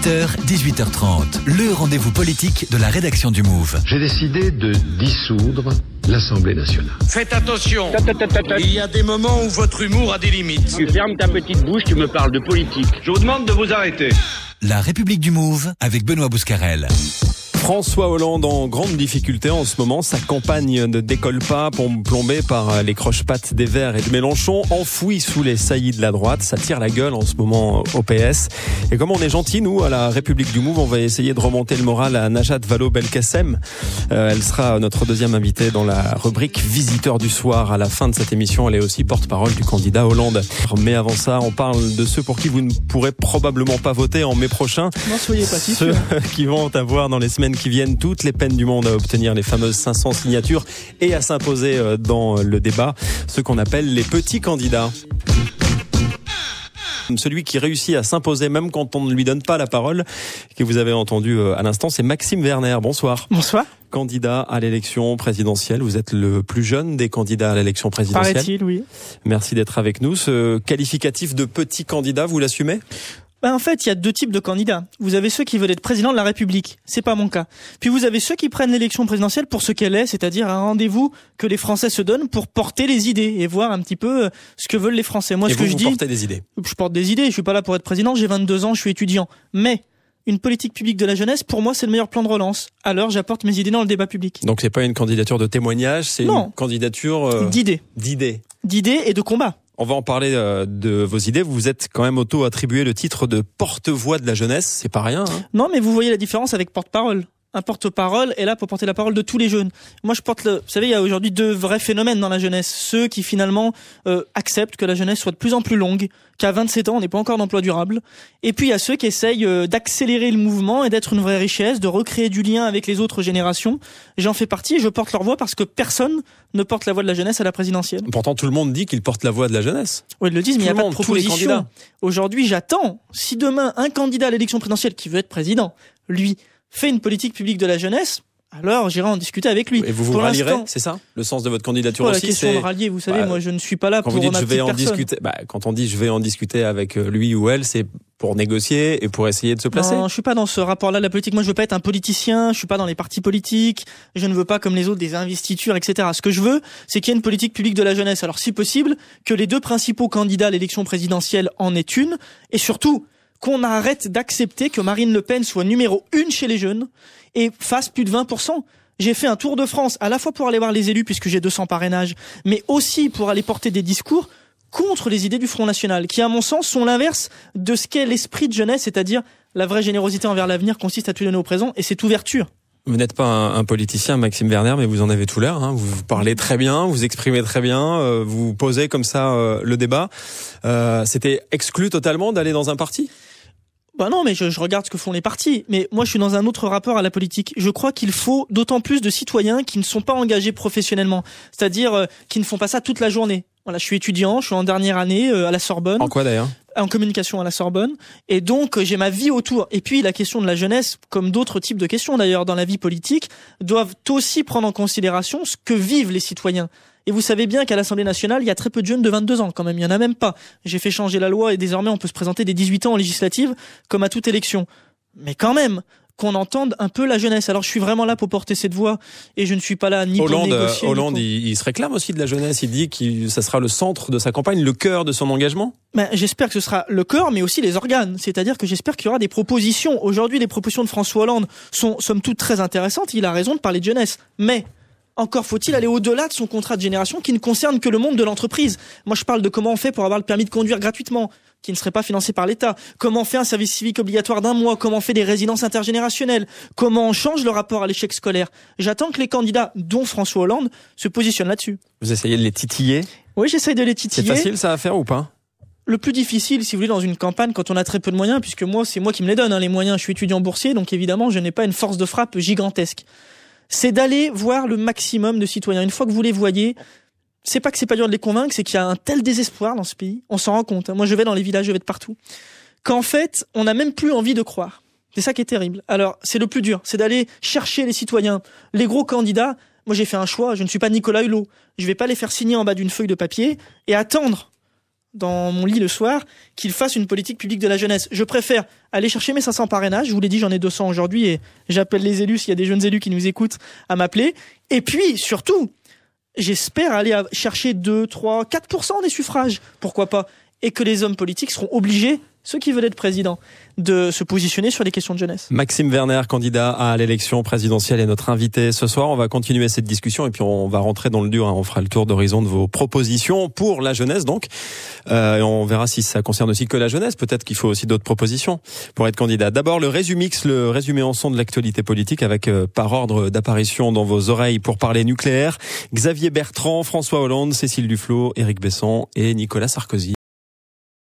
18h, 18h30, le rendez-vous politique de la rédaction du Move. J'ai décidé de dissoudre l'Assemblée nationale. Faites attention, il y a des moments où votre humour a des limites. Tu fermes ta petite bouche, tu me parles de politique. Je vous demande de vous arrêter. La République du Move avec Benoît Bouscarel. François Hollande en grande difficulté en ce moment. Sa campagne ne décolle pas, plombée par les croche-pattes des Verts et de Mélenchon, enfouie sous les saillies de la droite. Ça tire la gueule en ce moment au PS. Et comme on est gentil, nous, à la République du Move, on va essayer de remonter le moral à Najat Vallaud-Belkacem. Elle sera notre deuxième invitée dans la rubrique Visiteur du soir. À la fin de cette émission, elle est aussi porte-parole du candidat Hollande. Mais avant ça, on parle de ceux pour qui vous ne pourrez probablement pas voter en mai prochain. Non, soyez pas si Ceux sûr. qui vont avoir dans les semaines qui viennent toutes les peines du monde à obtenir les fameuses 500 signatures et à s'imposer dans le débat, ceux qu'on appelle les petits candidats. Celui qui réussit à s'imposer même quand on ne lui donne pas la parole, que vous avez entendu à l'instant, c'est Maxime Werner. Bonsoir. Bonsoir. Candidat à l'élection présidentielle. Vous êtes le plus jeune des candidats à l'élection présidentielle. Paraît-il, oui. Merci d'être avec nous. Ce qualificatif de petit candidat, vous l'assumez ? En fait, il y a deux types de candidats. Vous avez ceux qui veulent être président de la République. C'est pas mon cas. Puis vous avez ceux qui prennent l'élection présidentielle pour ce qu'elle est, c'est-à-dire un rendez-vous que les Français se donnent pour porter les idées et voir un petit peu ce que veulent les Français. Moi, et ce que je dis, portez des idées. Je porte des idées. Je suis pas là pour être président. J'ai 22 ans. Je suis étudiant. Mais une politique publique de la jeunesse, pour moi, c'est le meilleur plan de relance. Alors, j'apporte mes idées dans le débat public. Donc, c'est pas une candidature de témoignage, c'est une candidature d'idées. D'idées et de combat. On va en parler de vos idées. Vous êtes quand même auto-attribué le titre de porte-voix de la jeunesse. C'est pas rien, hein ? Non, mais vous voyez la différence avec porte-parole. Un porte-parole est là pour porter la parole de tous les jeunes. Moi, vous savez, il y a aujourd'hui deux vrais phénomènes dans la jeunesse. Ceux qui finalement acceptent que la jeunesse soit de plus en plus longue, qu'à 27 ans, on n'est pas encore d'emploi durable. Et puis, il y a ceux qui essayent d'accélérer le mouvement et d'être une vraie richesse, de recréer du lien avec les autres générations. J'en fais partie et je porte leur voix parce que personne ne porte la voix de la jeunesse à la présidentielle. Pourtant, tout le monde dit qu'il porte la voix de la jeunesse. Oui, ils le disent, mais il n'y a pas de proposition. Tous les candidats. Aujourd'hui, j'attends. Si demain, un candidat à l'élection présidentielle qui veut être président, lui, fait une politique publique de la jeunesse, alors j'irai en discuter avec lui. Et vous vous rallierez, c'est ça ? Le sens de votre candidature aussi, la question de rallier, vous savez, moi je ne suis pas là pour ma petite personne. Quand on dit je vais en discuter avec lui ou elle, c'est pour négocier et pour essayer de se placer. Non, je suis pas dans ce rapport-là de la politique. Moi, je veux pas être un politicien. Je suis pas dans les partis politiques. Je ne veux pas, comme les autres, des investitures, etc. Ce que je veux, c'est qu'il y ait une politique publique de la jeunesse. Alors, si possible, que les deux principaux candidats à l'élection présidentielle en aient une. Et surtout, qu'on arrête d'accepter que Marine Le Pen soit numéro 1 chez les jeunes et fasse plus de 20%. J'ai fait un tour de France, à la fois pour aller voir les élus, puisque j'ai 200 parrainages, mais aussi pour aller porter des discours contre les idées du Front National, qui, à mon sens, sont l'inverse de ce qu'est l'esprit de jeunesse, c'est-à-dire la vraie générosité envers l'avenir consiste à tout donner au présent, et cette ouverture. Vous n'êtes pas un politicien, Maxime Werner, mais vous en avez tout l'air. Hein. Vous parlez très bien, vous exprimez très bien, vous posez comme ça le débat. C'était exclu totalement d'aller dans un parti ? Non, mais je regarde ce que font les partis. Mais moi, je suis dans un autre rapport à la politique. Je crois qu'il faut d'autant plus de citoyens qui ne sont pas engagés professionnellement. C'est-à-dire qui ne font pas ça toute la journée. Voilà, je suis étudiant, je suis en dernière année à la Sorbonne. En quoi d'ailleurs ? En communication à la Sorbonne. Et donc, j'ai ma vie autour. Et puis, la question de la jeunesse, comme d'autres types de questions d'ailleurs dans la vie politique, doivent aussi prendre en considération ce que vivent les citoyens. Et vous savez bien qu'à l'Assemblée nationale, il y a très peu de jeunes de 22 ans quand même. Il y en a même pas. J'ai fait changer la loi et désormais, on peut se présenter dès 18 ans en législative, comme à toute élection. Mais quand même, qu'on entende un peu la jeunesse. Alors je suis vraiment là pour porter cette voix et je ne suis pas là ni pour négocier. Hollande, il se réclame aussi de la jeunesse. Il dit que ça sera le centre de sa campagne, le cœur de son engagement. J'espère que ce sera le cœur, mais aussi les organes. C'est-à-dire que j'espère qu'il y aura des propositions. Aujourd'hui, les propositions de François Hollande sont somme toute très intéressantes. Il a raison de parler de jeunesse. Mais encore faut-il aller au-delà de son contrat de génération qui ne concerne que le monde de l'entreprise. Moi, je parle de comment on fait pour avoir le permis de conduire gratuitement, qui ne serait pas financé par l'État. Comment on fait un service civique obligatoire d'1 mois. Comment on fait des résidences intergénérationnelles. Comment on change le rapport à l'échec scolaire. J'attends que les candidats, dont François Hollande, se positionnent là-dessus. Vous essayez de les titiller ? Oui, j'essaye de les titiller. C'est facile ça à faire ou pas ? Le plus difficile, si vous voulez, dans une campagne, quand on a très peu de moyens, puisque moi, c'est moi qui me les donne, les moyens. Je suis étudiant boursier, donc évidemment, je n'ai pas une force de frappe gigantesque. C'est d'aller voir le maximum de citoyens. Une fois que vous les voyez, c'est pas que c'est pas dur de les convaincre, c'est qu'il y a un tel désespoir dans ce pays. On s'en rend compte. Moi, je vais dans les villages, je vais de partout. Qu'en fait, on n'a même plus envie de croire. C'est ça qui est terrible. Alors, c'est le plus dur. C'est d'aller chercher les citoyens. Les gros candidats, moi, j'ai fait un choix. Je ne suis pas Nicolas Hulot. Je vais pas les faire signer en bas d'une feuille de papier et attendre dans mon lit le soir qu'il fasse une politique publique de la jeunesse. Je préfère aller chercher mes 500 parrainages. Je vous l'ai dit, j'en ai 200 aujourd'hui et j'appelle les élus, s'il y a des jeunes élus qui nous écoutent, à m'appeler. Et puis, surtout, j'espère aller chercher 2, 3, 4% des suffrages. Pourquoi pas? Et que les hommes politiques seront obligés, ceux qui veulent être présidents, de se positionner sur les questions de jeunesse. Maxime Werner, candidat à l'élection présidentielle, est notre invité ce soir. On va continuer cette discussion et puis on va rentrer dans le dur. On fera le tour d'horizon de vos propositions pour la jeunesse, donc. Et on verra si ça concerne aussi que la jeunesse. Peut-être qu'il faut aussi d'autres propositions pour être candidat. D'abord, le Résumix, le résumé en son de l'actualité politique avec, par ordre d'apparition dans vos oreilles pour parler nucléaire, Xavier Bertrand, François Hollande, Cécile Duflot, Éric Besson et Nicolas Sarkozy.